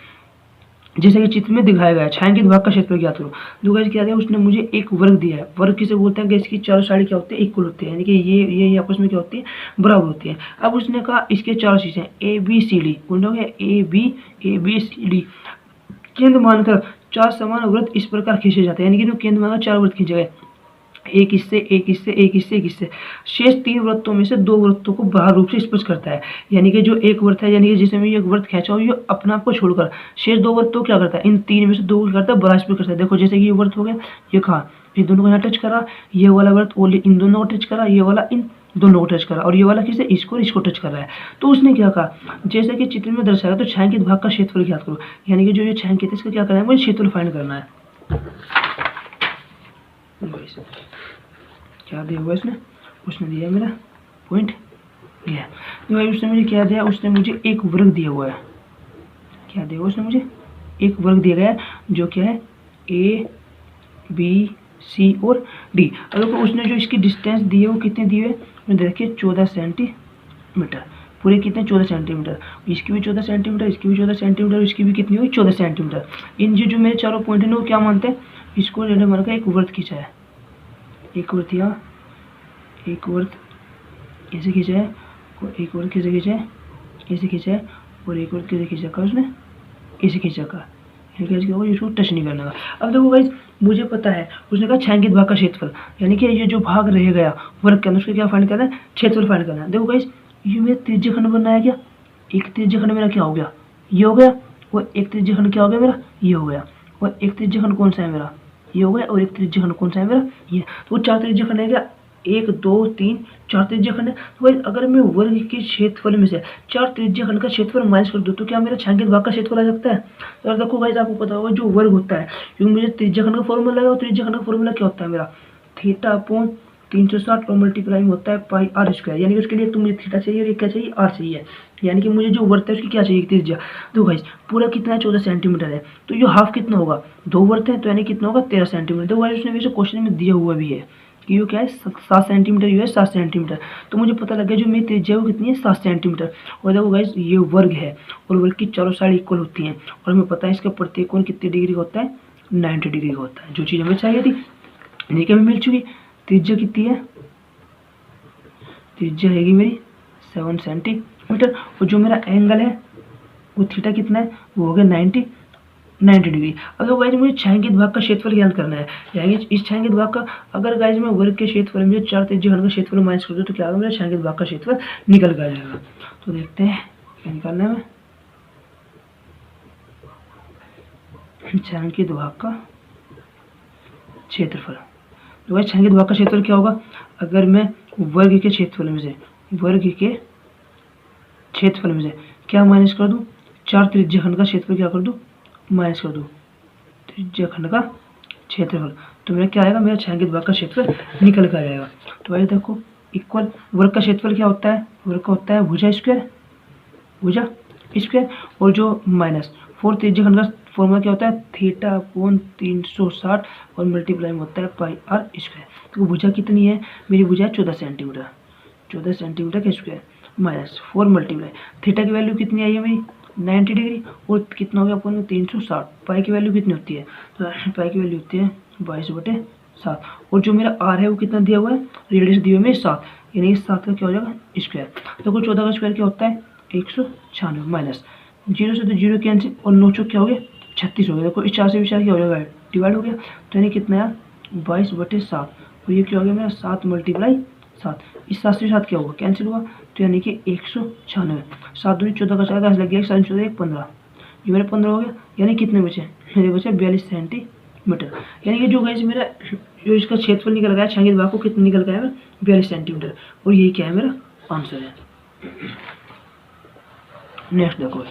जैसे कि चित्र में दिखाया गया है। छायांकित भाग का क्षेत्रफल ज्ञात करो। दो गाइस क्या दिया, उसने मुझे एक वर्ग दिया है। वर्ग किसे बोलते हैं, इसकी चारों साइड क्या होते हैं, इक्वल होते हैं, यानी कि ये आपस में क्या होती है, बराबर होती है। अब उसने कहा इसके चारों चीजें ABCD कौन हो गया, ABCD केंद्र मानकर 4 समान वृत्त इस प्रकार खींचे जाते हैं, यानी कि केंद्र मानकर 4 वृत्त खींचे गए, एक इससे एक इससे एक इससे एक इससे, शेष 3 वृत्तों में से 2 वृत्तों को बाह्य रूप से स्पर्श करता है। यानी कि जो एक वृत्त है, यानी कि जिसमें ये वृत्त खींचा हो, ये अपने आप को छोड़कर शेष 2 वृत्तों क्या करता है, इन 3 में से 2 को करता है बाह्य स्पर्श करता है। देखो जैसे कि ये वृत्त हो गया, ये कहा ये दोनों को यहाँ टच करा, ये वाला वृत्त ओनली इन दोनों को टच करा, ये वाला इन दोनों को टच करा, और ये वाला किसे, इसको टच कर रहा है। तो उसने क्या कहा, जैसे कि चित्र में दर्शाया, तो छायांकित भाग का क्षेत्रफल ज्ञात करो, यानी कि जो ये छायांकित है इसका क्या करना है, मुझे क्षेत्रफल फाइंड करना है। क्या दिया हुआ इसने, उसने दिया मेरा पॉइंट गया। तो भाई उसने मुझे क्या दिया, उसने मुझे एक वर्ग दिया हुआ है। क्या दिया हुआ उसने मुझे, एक वर्ग दिया गया है, जो क्या है ABC और D। अगर उसने जो इसकी डिस्टेंस दी है वो कितने दी है, देखिए 14 सेंटीमीटर, पूरे कितने 14 सेंटीमीटर, इसकी भी 14 सेंटीमीटर, इसकी भी 14 सेंटीमीटर, इसकी भी कितनी हुई 14 सेंटीमीटर। इन जो मेरे चारों पॉइंट है ना वो क्या मानते हैं, इसको जो मान का एक वृत्त खींचा है, एक वृत्त यहाँ, एक वृत्त ऐसे खींचा है, और एक वृत्त कैसे खींचा है, ऐसे खींचा है, और एक वृत्त कैसे खींचा का उसने, ऐसे खींचा का, इसको टच नहीं करना। अब देखो गाइस मुझे पता है, उसने कहा छायांकित भाग का क्षेत्रफल, यानी कि ये जो भाग रह गया वर्ग के अंदर उसका क्या फाइंड करना है, क्षेत्रफल फाइंड करना है। देखो गाइस ये मेरा त्रिज्यीय खंड बनना है, क्या एक त्रिज्यीय खंड मेरा क्या हो गया, ये हो गया, और एक त्रिज्यीय खंड क्या हो गया मेरा, ये हो गया, और एक त्रिज्यीय खंड कौन सा है मेरा, ये हो गया, और एक त्रिज्यी खंड कौन सा है मेरा, ये। तो वो 4 त्रिज्यी खंड है क्या, 1 2 3 4 त्रिज्यी खंड है। तो भाई अगर मैं वर्ग के क्षेत्रफल में से 4 त्रिज्यी खंड का क्षेत्रफल माइनस कर दूं तो क्या मेरा छायांकित भाग का क्षेत्रफल आ सकता है। तो देखो गाइस आपको पता होगा जो वर्ग होता है, क्योंकि मुझे त्रिज्यी खंड का फॉर्मूला है, और त्रिज्यी खंड का फॉर्मूला क्या होता है मेरा, थीटा अपॉन 360 और मल्टीप्लाई होता है पाई आर स्क्वायर। यानी कि उसके लिए तो मुझे थीटा चाहिए और एक क्या चाहिए, आर चाहिए। यानी कि मुझे जो वर्त है उसकी क्या चाहिए, त्रिज्या। तो गाइस पूरा कितना है, 14 सेंटीमीटर है। तो ये हाफ कितना होगा, 2 वर्त है, तो यानी कितना होगा, 13 सेंटीमीटर। तो गाइस उसने वैसे क्वेश्चन में दिया हुआ भी है कि ये क्या है, 7 सेंटीमीटर, ये है 7 सेंटीमीटर। तो मुझे पता लग गया जो मेरी त्रिज्या है वो कितनी है, 7 सेंटीमीटर। और देखो गाइस ये वर्ग है, और वर्ग की चारों साइड इक्वल होती हैं, और हमें पता है इसका प्रत्येक कोण कितने डिग्री का होता है, 90 डिग्री का होता है। जो चीज़ हमें चाहिए थी यानी कि हमें मिल चुकी। त्रिज्या कितनी है, त्रिज्या रहेगी मेरी 7 सेंटीमीटर, और जो मेरा एंगल है वो थीटा कितना है, वो हो गया 90 डिग्री। अगर गाइज मुझे छायांकित भाग का क्षेत्रफल ज्ञात करना है, यानी इस छायांकित भाग का, अगर गाइज मैं वर्ग के क्षेत्रफल में 4 त्रिज्यी खंड का क्षेत्रफल माइनस कर दूं तो क्या होगा, मेरा छायांकित भाग का क्षेत्रफल निकल कर आ जाएगा। तो देखते हैं क्या निकालना है, छायांकित भाग का क्षेत्रफल। तो गाइज छायांकित भाग का क्षेत्रफल क्या होगा, अगर मैं वर्ग के क्षेत्रफल में से, वर्ग के क्षेत्रफल में से क्या माइनस कर दूं, 4 त्रिज्यी खंड का क्षेत्रफल क्या कर दूं, माइनस कर दूं त्रिज्यी खंड का क्षेत्रफल, तो मेरा क्या आएगा, मेरा छायांकित भाग का क्षेत्रफल निकल कर आ जाएगा। तो भाई देखो इक्वल, वर्ग का क्षेत्रफल क्या होता है, वर्ग का होता है भुजा स्क्वायर, भुजा स्क्वायर, और जो माइनस 4 त्रिज्यी खंड का फॉर्मूला क्या होता है, थीटा अपॉन 360 और मल्टीप्लाई में होता है पाई आर स्क्वायर। तो भुजा कितनी है, मेरी भुजा है 14 सेंटीमीटर, 14 सेंटीमीटर का स्क्वायर, माइनस 4 मल्टीप्लाई, थीटा की वैल्यू कितनी आई है मेरी 90 डिग्री, और कितना हो गया अपन 360, पाई की वैल्यू कितनी होती है, तो पाई की वैल्यू होती है 22/7, और जो मेरा आर है वो कितना दिया हुआ है, रेडियस दिए हुए में 7, यानी 7 का क्या हो जाएगा स्क्वायर। देखो 14 का स्क्वायर क्या होता है 196, माइनस 0 से तो 0 कैंसिल, और 9 चौक क्या हो गया 36 हो गया। देखो इस 4 से भी 4 क्या हो जाएगा, डिवाइड हो गया, तो यानी कितना है 22/7, और ये क्या हो गया मेरा 7 मल्टीप्लाई 7, इस 7 से 7 क्या हुआ, कैंसिल हुआ, तो यानी कि 196, 7 दूनी 14 का 4 लग गया, 7 14 15, ये मेरे 15 हो गया, यानी कितने बचे, मेरे बचे 42 सेंटीमीटर। यानी कि जो गाइस मेरा जो इसका क्षेत्रफल निकल गया छायांकित भाग को कितना निकल गया है 42 सेंटीमीटर, और यही क्या है मेरा आंसर है। नेक्स्ट देखो,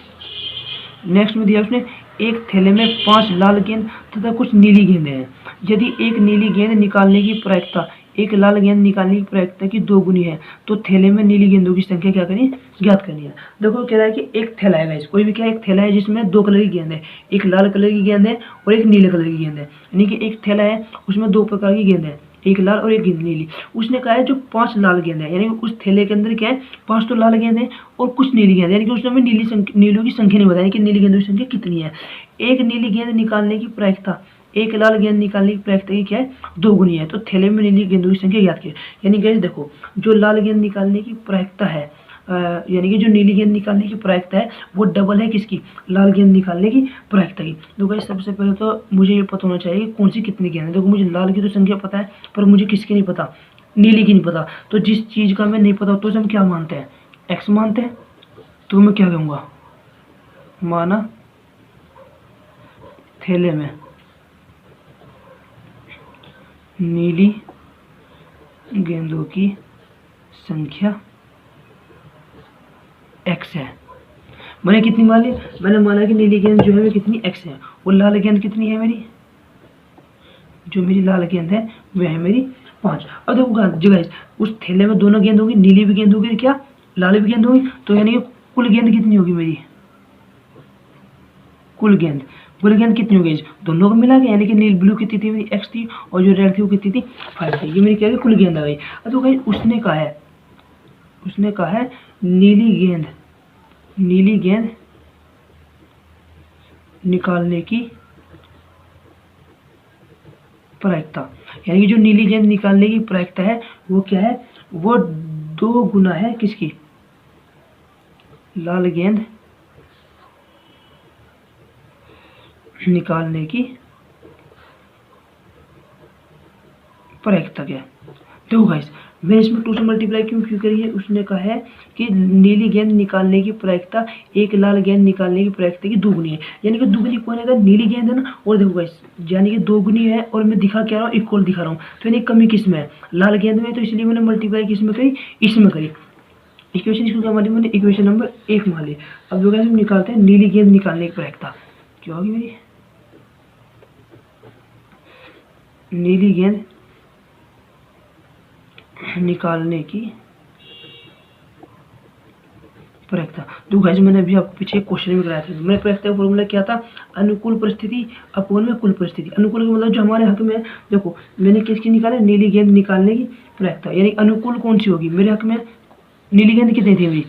नेक्स्ट में दिया उसने, एक थैले में 5 लाल गेंद तथा कुछ नीली गेंदें हैं। यदि एक नीली गेंद निकालने की प्रायिकता एक लाल गेंद निकालने की प्रायिकता की 2 गुनी है तो थैले में नीली गेंदों की संख्या क्या करनी है, ज्ञात करनी है। देखो कह रहा है कि एक थैला है गाइस, कोई भी क्या है, एक थैला है जिसमें 2 कलर की गेंद है, एक लाल कलर की गेंद है और एक नीले कलर की गेंद है। यानी कि एक थैला है उसमें 2 प्रकार की गेंद है, एक लाल और एक गेंद नीली। उसने कहा है जो 5 लाल गेंद है, यानी उस थैले के अंदर क्या है 5 तो लाल गेंद है और कुछ नीली गेंद है, यानी कि उसने हमें नीलियों की संख्या नहीं बताई कि नीली गेंदों की संख्या कितनी है। एक नीली गेंद निकालने की प्रायिकता एक लाल गेंद निकालने की प्रायिकता की क्या है 2 गुनी है, तो थैले में नीली गेंदों की संख्या ज्ञात की। यानी गाइस देखो जो लाल गेंद निकालने की प्रायिकता है, यानी कि जो नीली गेंद निकालने की प्रायिकता है वो डबल है किसकी, लाल गेंद निकालने की प्रायिकता की। तो गाइस सबसे पहले तो मुझे ये पता होना चाहिए कि कौन सी कितनी गेंद है। देखो मुझे लाल की तो संख्या पता है पर मुझे किसकी नहीं पता, नीली की नहीं पता। तो जिस चीज़ का हमें नहीं पता तो उसे हम क्या मानते हैं, एक्स मानते हैं। तो मैं क्या कहूँगा, माना थैले में नीली गेंदों की संख्या x है। मैंने कितनी मान ली, मैंने माना कि नीली गेंद जो है वो कितनी x है, और लाल गेंद कितनी है मेरी, जो मेरी लाल गेंद है वह है मेरी 5। अब देखो जो गाइस उस थैले में दोनों गेंद होगी, नीली भी गेंद होगी क्या लाल भी गेंद होगी, तो यानी कि कुल गेंद कितनी होगी मेरी, कुल गेंद कितनी होगी दोनों को मिला के, यानी कि नील ब्लू कितनी थी मेरी x थी और जो रेड थी वो कितनी थी 5 थी। ये मेरी क्या है कुल गेंद आ गई। अब तो गाइस उसने कहा है नीली गेंद निकालने की प्रायिकता, यानी कि जो नीली गेंद निकालने की प्रायिकता है वो क्या है, वो 2 गुना है किसकी, लाल गेंद निकालने की प्रायिकता क्या है। देखो गाइस मैंने इसमें 2 से मल्टीप्लाई क्यों करी है, उसने कहा है कि नीली गेंद निकालने की प्रायिकता एक लाल गेंद निकालने की प्रायिकता की दोगुनी है। यानी कि दोगुनी कौन है, नीली गेंद है ना, और देखो गाइस यानी कि दोगुनी है और मैं दिखा क्या रहा हूँ, इक्वल दिखा रहा हूँ। तो यानी कमी किस में है, लाल गेंद में, तो इसलिए मैंने मल्टीप्लाई किस में करी, इसमें करी। इक्वेशन इसको क्या मानी मैंने, इक्वेशन नंबर 1 मान ली। अब जो गाइस हम निकालते हैं नीली गेंद निकालने की प्रायिकता, क्या होगी मेरी, नीली गेंद निकालने की प्रायिकता। तो गाइस मैंने अभी आपको पीछे क्वेश्चन में कराया था, मैंने प्रायिकता का फॉर्मूला क्या था, अनुकूल परिस्थिति अपॉन में कुल परिस्थिति। अनुकूल का मतलब जो हमारे हक में, देखो मैंने किसकी निकाला, नीली गेंद निकालने की प्रायिकता, यानी अनुकूल कौन सी होगी, मेरे हक में नीली गेंद कितनी थी मेरी,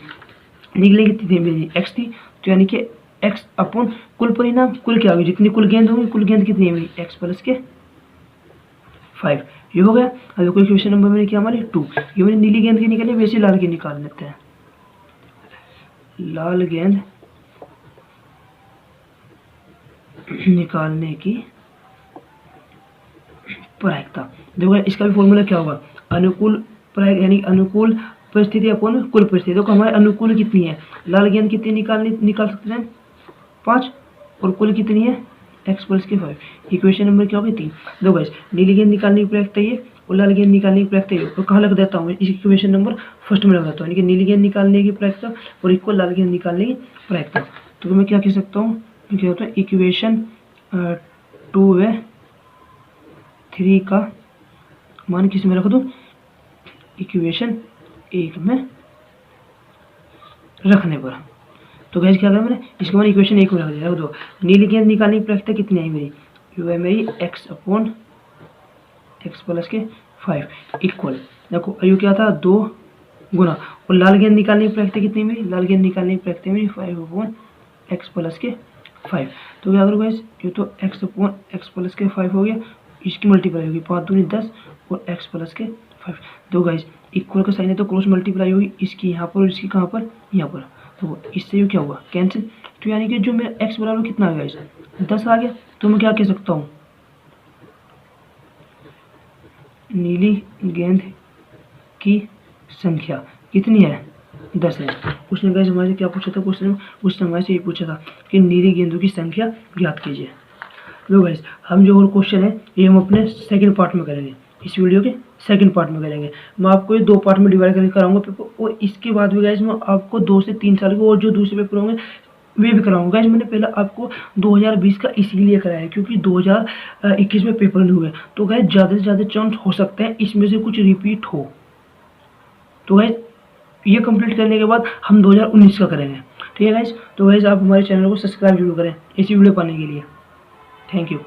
नीली गेंद कितनी मेरी x थी, तो यानी कि x अपॉन कुल परिणाम, कुल क्या होगी, जितनी कुल गेंद होगी, कुल गेंद कितनी है मेरी, x प्लस के 5, ये हो गया। अब देखो क्वेश्चन नंबर मैंने क्या हमारे 2, ये मैंने नीली गेंद की निकाली, वैसे लाल की निकाल लेते हैं, लाल गेंद निकालने की प्रायिकता। देखो इसका भी फॉर्मूला क्या होगा, अनुकूल प्रायिक यानी अनुकूल परिस्थिति अपॉन कुल परिस्थिति। देखो हमारे अनुकूल कितनी है, लाल गेंद कितनी निकाल सकते हैं 5, और कुल कितनी है x प्लस के 5। इक्वेशन नंबर क्या होगी 3। देखो गाइस नीली गेंद निकालने की प्रायिकता ये और लाल गेंद निकालने की प्रायिकता ये, तो कहाँ लग देता हूँ, इस इक्वेशन नंबर फर्स्ट में लग देता हूँ, यानी कि नीली गेंद निकालने की प्रायिकता और इक्वल लाल गेंद निकालने की प्रायिकता। तो मैं क्या कह सकता हूँ, क्या होता है इक्वेशन 2 व 3 का मान किस में रख दूँ, इक्वेशन 1 में रखने पर। तो गैस क्या करा मैंने, इसके बाद इक्वेशन 1 में रख दिया, रख दो। नीली गेंद निकालने की प्रायिकता कितनी आई मेरी, ये है मेरी x अपॉन x प्लस के 5 इक्वल, देखो अयु क्या था 2 गुना, और लाल गेंद निकालने की प्रायिकता कितनी मेरी, लाल गेंद निकालने की प्रायिकता मेरी 5 अपॉन x प्लस के 5। तो क्या करो गैस, ये तो x अपॉन x प्लस के 5 हो गया, इसकी मल्टीप्लाई होगी 5 दूनी 10 और x प्लस के 5। तो गाइस इक्वल का साइन है तो क्रॉस मल्टीप्लाई होगी, इसकी यहाँ पर और इसकी कहाँ पर, यहाँ पर। तो इससे ये क्या हुआ कैंसिल, तो यानी कि जो मेरा x बराबर कितना आ गया, इसे 10 आ गया। तो मैं क्या कह सकता हूँ, नीली गेंद की संख्या कितनी है 10 है। उसने गाइस हमारे से क्या पूछा था क्वेश्चन में, उसने हमारे से ये पूछा था कि नीली गेंदों की संख्या ज्ञात कीजिए। लो गाइस हम जो और क्वेश्चन है ये हम अपने सेकंड पार्ट में करेंगे, इस वीडियो के सेकंड पार्ट में करेंगे। मैं आपको ये 2 पार्ट में डिवाइड करके कराऊंगा पेपर, और इसके बाद भी गाइस मैं आपको 2 से 3 साल के और जो दूसरे पेपर होंगे वे भी कराऊंगा। गाइस मैंने पहले आपको 2020 का इसीलिए कराया है क्योंकि 2021 में पेपर नहीं हुए, तो गाइस ज़्यादा से ज़्यादा चांस हो सकते हैं इसमें से कुछ रिपीट हो। तो गाइस ये कंप्लीट करने के बाद हम 2019 का करेंगे, ठीक है गाइस। तो गाइस आप हमारे चैनल को सब्सक्राइब जरूर करें इसी वीडियो पाने के लिए। Thank you.